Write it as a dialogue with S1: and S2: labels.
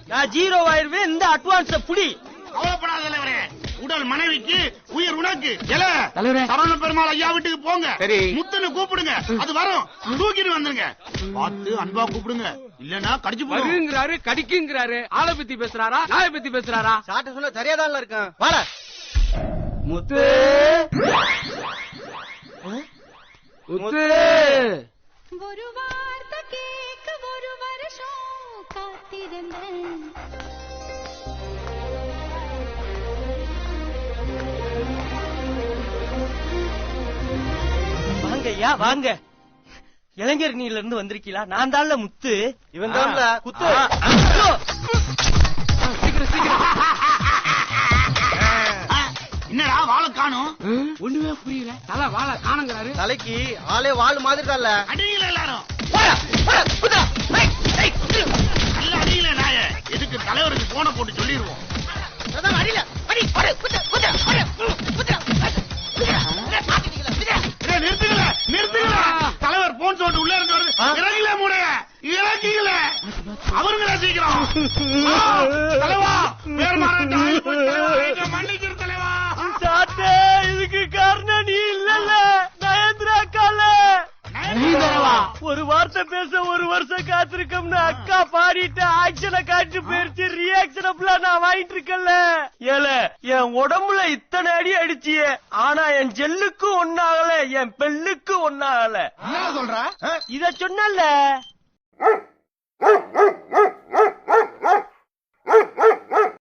S1: நான் ஜீரோ ஆயிருவேன். இந்த அட்வான்ஸ் புடி.
S2: கவலைப்படாத தலைவரே, உடல் மனைவிக்கு உயிர் உனக்கு. சரவண பெருமாள் ஐயா வீட்டுக்கு போங்க. முத்துன்னு கூப்பிடுங்க, அது வரும். தூக்கிட்டு வந்துருங்க. பார்த்து அன்பா கூப்பிடுங்க, இல்லன்னா கடிச்சு போடுங்கிறாரு.
S3: கடிக்குங்கிறாரு. ஆளை பத்தி பேசுறாரா, நாயை பத்தி பேசுறாரா?
S1: சாட்ட சொல்ல சரியாதான் இருக்கேன். வாட முத்து. முத்து
S4: ஒரு வார்த்தை கேட்க ஒரு வருஷம் காத்திருந்தேன்.
S1: வாங்க ஐயா வாங்க. இளைஞர் நீல இருந்து வந்திருக்கீங்களா? நான் தான்ல முத்து. இவன் தான்ல குத்து.
S3: சீக்கிரம் சீக்கிரம்.
S2: என்னடா வாழை காணும்?
S3: ஒண்ணுமே புரியல. தலை வாழை காணுங்கிறாரு.
S1: தலைக்கு ஆளே வாழ் மாதிரி தான்ல.
S2: அடிங்கள எல்லாரும். நல்ல அடிங்கள நாய. எதுக்கு தலைவருக்கு போன போட்டு சொல்லிடுவோம். நிறுத்துங்கள நிறுத்துங்கள. தலைவர் போன் சொல்லிட்டு உள்ள இருந்து வருது. இறங்கல மூடைய இறங்கிங்கள. அவருங்களா சீக்கிரம். தலைவா பேர் மாறாட்ட மன்னிச்சிரு தலைவா.
S1: சாட்டே இதுக்கு காரணம் நீ இல்லல்ல, நயந்திரா கால. ஒரு வார்த்தை பேச ஒரு வருஷம் காத்திருக்கோம்னு அக்கா பாடிட்டு ஆக்சனை காட்டு போயிருச்சு. ரியாக்ஷன் நான் வாங்கிட்டு இருக்கல. ஏல என் உடம்புல இத்தனை அடி அடிச்சியே, ஆனா என் ஜெல்லுக்கு ஒன்னாகல, என் பெல்லுக்கு ஒன்னாகல.
S2: என்ன சொல்ற?
S1: இத சொன்னல.